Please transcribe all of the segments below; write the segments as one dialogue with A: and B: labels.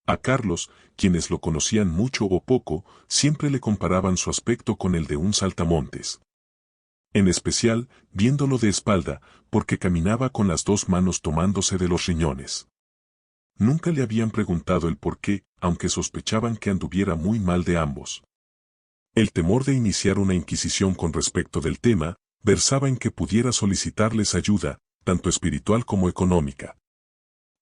A: A Carlos, quienes lo conocían mucho o poco, siempre le comparaban su aspecto con el de un saltamontes. En especial, viéndolo de espalda, porque caminaba con las dos manos tomándose de los riñones. Nunca le habían preguntado el por qué, aunque sospechaban que anduviera muy mal de ambos. El temor de iniciar una inquisición con respecto del tema, versaba en que pudiera solicitarles ayuda, tanto espiritual como económica.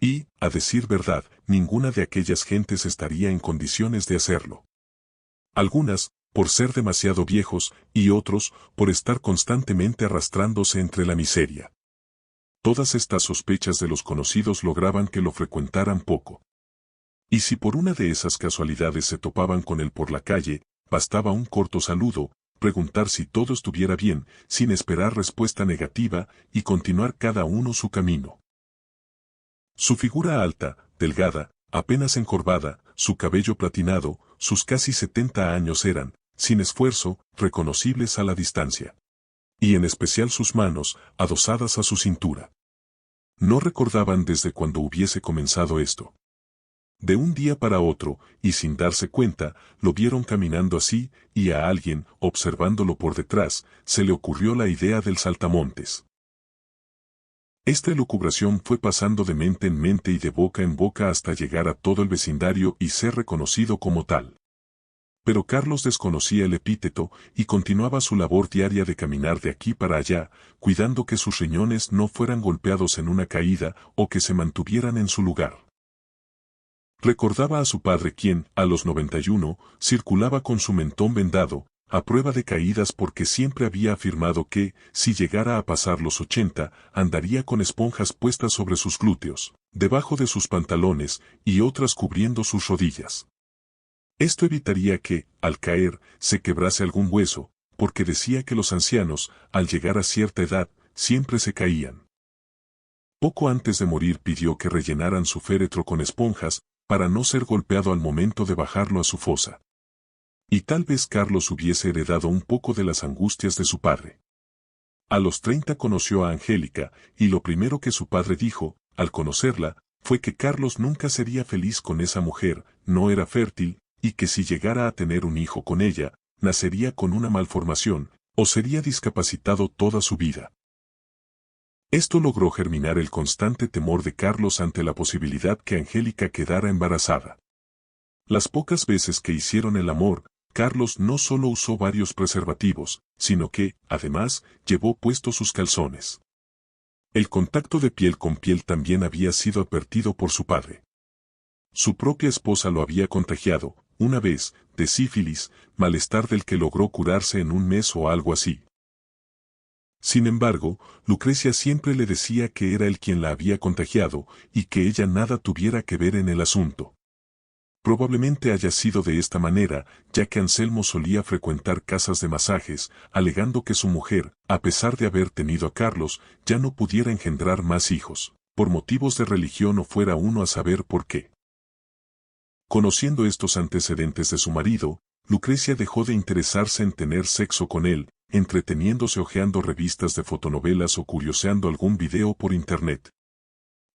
A: Y, a decir verdad, ninguna de aquellas gentes estaría en condiciones de hacerlo. Algunas, por ser demasiado viejos, y otros, por estar constantemente arrastrándose entre la miseria. Todas estas sospechas de los conocidos lograban que lo frecuentaran poco. Y si por una de esas casualidades se topaban con él por la calle, bastaba un corto saludo, preguntar si todo estuviera bien, sin esperar respuesta negativa, y continuar cada uno su camino. Su figura alta, delgada, apenas encorvada, su cabello platinado, sus casi 70 años eran, sin esfuerzo, reconocibles a la distancia. Y en especial sus manos, adosadas a su cintura. No recordaban desde cuándo hubiese comenzado esto. De un día para otro, y sin darse cuenta, lo vieron caminando así, y a alguien, observándolo por detrás, se le ocurrió la idea del saltamontes. Esta elucubración fue pasando de mente en mente y de boca en boca hasta llegar a todo el vecindario y ser reconocido como tal. Pero Carlos desconocía el epíteto y continuaba su labor diaria de caminar de aquí para allá, cuidando que sus riñones no fueran golpeados en una caída o que se mantuvieran en su lugar. Recordaba a su padre quien, a los 91, circulaba con su mentón vendado, a prueba de caídas porque siempre había afirmado que, si llegara a pasar los 80, andaría con esponjas puestas sobre sus glúteos, debajo de sus pantalones, y otras cubriendo sus rodillas. Esto evitaría que, al caer, se quebrase algún hueso, porque decía que los ancianos, al llegar a cierta edad, siempre se caían. Poco antes de morir pidió que rellenaran su féretro con esponjas, para no ser golpeado al momento de bajarlo a su fosa. Y tal vez Carlos hubiese heredado un poco de las angustias de su padre. A los 30 conoció a Angélica, y lo primero que su padre dijo, al conocerla, fue que Carlos nunca sería feliz con esa mujer, no era fértil, y que si llegara a tener un hijo con ella, nacería con una malformación, o sería discapacitado toda su vida. Esto logró germinar el constante temor de Carlos ante la posibilidad que Angélica quedara embarazada. Las pocas veces que hicieron el amor, Carlos no solo usó varios preservativos, sino que, además, llevó puestos sus calzones. El contacto de piel con piel también había sido advertido por su padre. Su propia esposa lo había contagiado, una vez, de sífilis, malestar del que logró curarse en un mes o algo así. Sin embargo, Lucrecia siempre le decía que era él quien la había contagiado, y que ella nada tuviera que ver en el asunto. Probablemente haya sido de esta manera, ya que Anselmo solía frecuentar casas de masajes, alegando que su mujer, a pesar de haber tenido a Carlos, ya no pudiera engendrar más hijos, por motivos de religión o fuera uno a saber por qué. Conociendo estos antecedentes de su marido, Lucrecia dejó de interesarse en tener sexo con él, entreteniéndose hojeando revistas de fotonovelas o curioseando algún video por internet.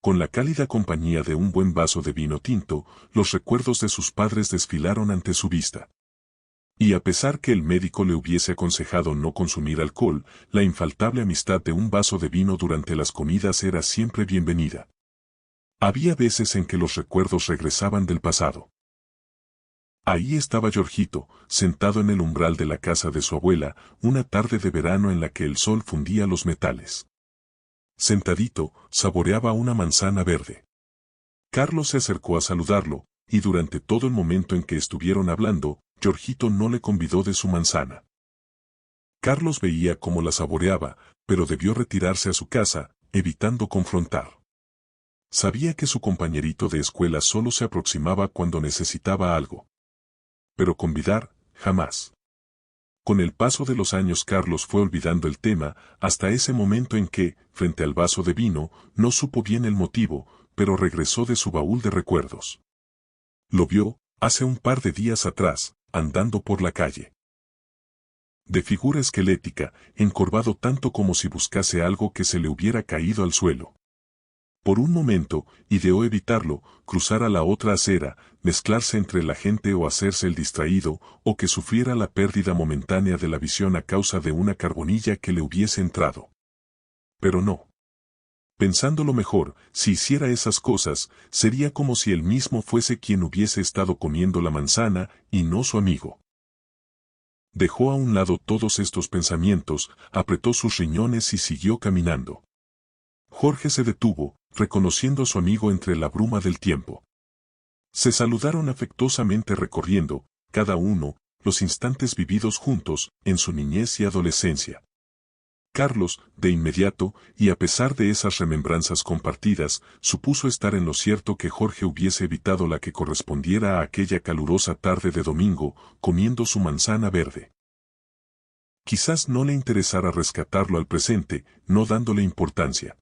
A: Con la cálida compañía de un buen vaso de vino tinto, los recuerdos de sus padres desfilaron ante su vista. Y a pesar que el médico le hubiese aconsejado no consumir alcohol, la infaltable amistad de un vaso de vino durante las comidas era siempre bienvenida. Había veces en que los recuerdos regresaban del pasado. Ahí estaba Jorgito, sentado en el umbral de la casa de su abuela, una tarde de verano en la que el sol fundía los metales. Sentadito, saboreaba una manzana verde. Carlos se acercó a saludarlo, y durante todo el momento en que estuvieron hablando, Jorgito no le convidó de su manzana. Carlos veía cómo la saboreaba, pero debió retirarse a su casa, evitando confrontar. Sabía que su compañerito de escuela solo se aproximaba cuando necesitaba algo. Pero convidar, jamás. Con el paso de los años Carlos fue olvidando el tema, hasta ese momento en que, frente al vaso de vino, no supo bien el motivo, pero regresó de su baúl de recuerdos. Lo vio, hace un par de días atrás, andando por la calle. De figura esquelética, encorvado tanto como si buscase algo que se le hubiera caído al suelo. Por un momento, ideó evitarlo, cruzar a la otra acera, mezclarse entre la gente o hacerse el distraído, o que sufriera la pérdida momentánea de la visión a causa de una carbonilla que le hubiese entrado. Pero no. Pensándolo mejor, si hiciera esas cosas, sería como si él mismo fuese quien hubiese estado comiendo la manzana, y no su amigo. Dejó a un lado todos estos pensamientos, apretó sus riñones y siguió caminando. Jorge se detuvo, reconociendo a su amigo entre la bruma del tiempo. Se saludaron afectuosamente recorriendo, cada uno, los instantes vividos juntos, en su niñez y adolescencia. Carlos, de inmediato, y a pesar de esas remembranzas compartidas, supuso estar en lo cierto que Jorge hubiese evitado la que correspondiera a aquella calurosa tarde de domingo, comiendo su manzana verde. Quizás no le interesara rescatarlo al presente, no dándole importancia.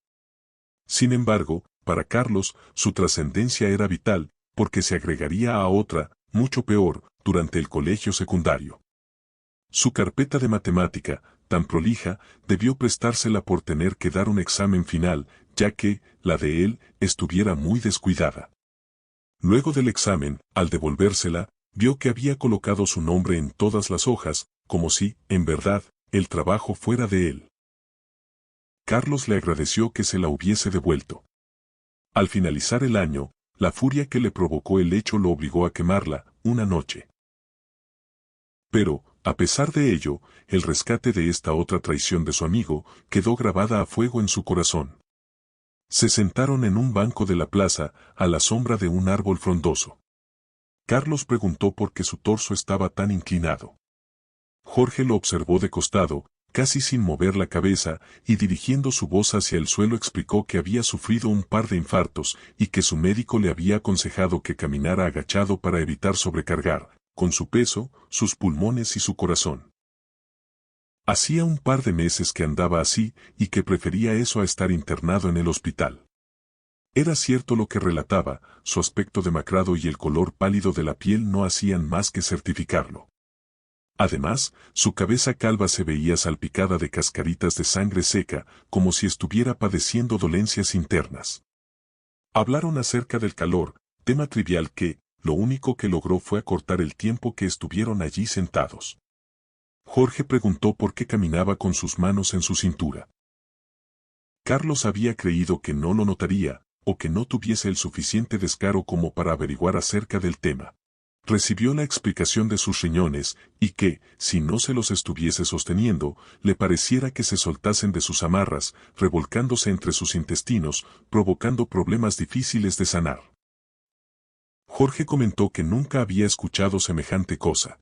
A: Sin embargo, para Carlos, su trascendencia era vital, porque se agregaría a otra, mucho peor, durante el colegio secundario. Su carpeta de matemática, tan prolija, debió prestársela por tener que dar un examen final, ya que, la de él, estuviera muy descuidada. Luego del examen, al devolvérsela, vio que había colocado su nombre en todas las hojas, como si, en verdad, el trabajo fuera de él. Carlos le agradeció que se la hubiese devuelto. Al finalizar el año, la furia que le provocó el hecho lo obligó a quemarla, una noche. Pero, a pesar de ello, el rescate de esta otra traición de su amigo quedó grabada a fuego en su corazón. Se sentaron en un banco de la plaza, a la sombra de un árbol frondoso. Carlos preguntó por qué su torso estaba tan inclinado. Jorge lo observó de costado, casi sin mover la cabeza, y dirigiendo su voz hacia el suelo explicó que había sufrido un par de infartos y que su médico le había aconsejado que caminara agachado para evitar sobrecargar, con su peso, sus pulmones y su corazón. Hacía un par de meses que andaba así y que prefería eso a estar internado en el hospital. Era cierto lo que relataba, su aspecto demacrado y el color pálido de la piel no hacían más que certificarlo. Además, su cabeza calva se veía salpicada de cascaritas de sangre seca, como si estuviera padeciendo dolencias internas. Hablaron acerca del calor, tema trivial que, lo único que logró fue acortar el tiempo que estuvieron allí sentados. Jorge preguntó por qué caminaba con sus manos en su cintura. Carlos había creído que no lo notaría, o que no tuviese el suficiente descaro como para averiguar acerca del tema. Recibió la explicación de sus riñones, y que, si no se los estuviese sosteniendo, le pareciera que se soltasen de sus amarras, revolcándose entre sus intestinos, provocando problemas difíciles de sanar. Jorge comentó que nunca había escuchado semejante cosa.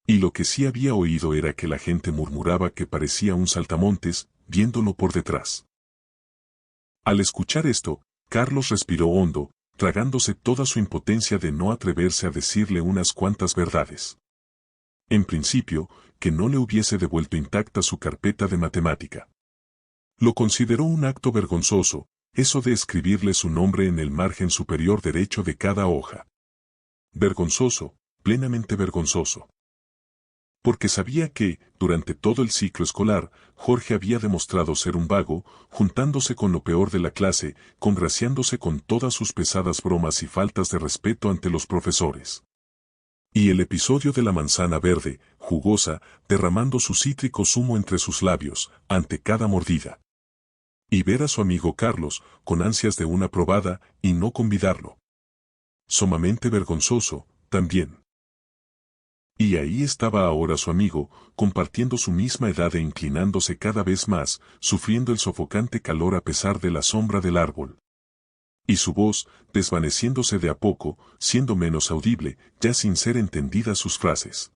A: Y lo que sí había oído era que la gente murmuraba que parecía un saltamontes, viéndolo por detrás. Al escuchar esto, Carlos respiró hondo, tragándose toda su impotencia de no atreverse a decirle unas cuantas verdades. En principio, que no le hubiese devuelto intacta su carpeta de matemática. Lo consideró un acto vergonzoso, eso de escribirle su nombre en el margen superior derecho de cada hoja. Vergonzoso, plenamente vergonzoso. Porque sabía que, durante todo el ciclo escolar, Jorge había demostrado ser un vago, juntándose con lo peor de la clase, congraciándose con todas sus pesadas bromas y faltas de respeto ante los profesores. Y el episodio de la manzana verde, jugosa, derramando su cítrico zumo entre sus labios, ante cada mordida. Y ver a su amigo Carlos, con ansias de una probada, y no convidarlo. Sumamente vergonzoso, también. Y ahí estaba ahora su amigo, compartiendo su misma edad e inclinándose cada vez más, sufriendo el sofocante calor a pesar de la sombra del árbol. Y su voz, desvaneciéndose de a poco, siendo menos audible, ya sin ser entendidas sus frases.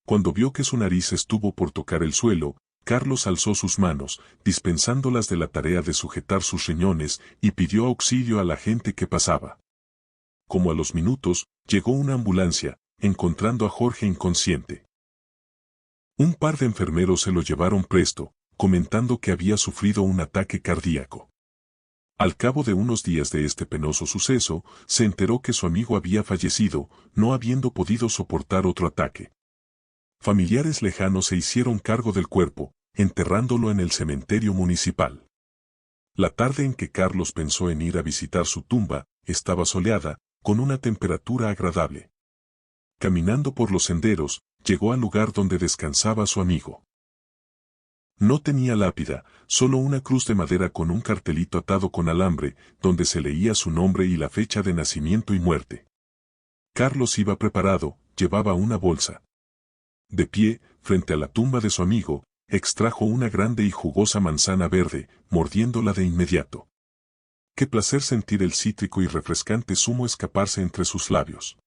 A: Cuando vio que su nariz estuvo por tocar el suelo, Carlos alzó sus manos, dispensándolas de la tarea de sujetar sus riñones, y pidió auxilio a la gente que pasaba. Como a los minutos, llegó una ambulancia, encontrando a Jorge inconsciente. Un par de enfermeros se lo llevaron presto, comentando que había sufrido un ataque cardíaco. Al cabo de unos días de este penoso suceso, se enteró que su amigo había fallecido, no habiendo podido soportar otro ataque. Familiares lejanos se hicieron cargo del cuerpo, enterrándolo en el cementerio municipal. La tarde en que Carlos pensó en ir a visitar su tumba, estaba soleada, con una temperatura agradable. Caminando por los senderos, llegó al lugar donde descansaba su amigo. No tenía lápida, solo una cruz de madera con un cartelito atado con alambre, donde se leía su nombre y la fecha de nacimiento y muerte. Carlos iba preparado, llevaba una bolsa. De pie, frente a la tumba de su amigo, extrajo una grande y jugosa manzana verde, mordiéndola de inmediato. Qué placer sentir el cítrico y refrescante zumo escaparse entre sus labios.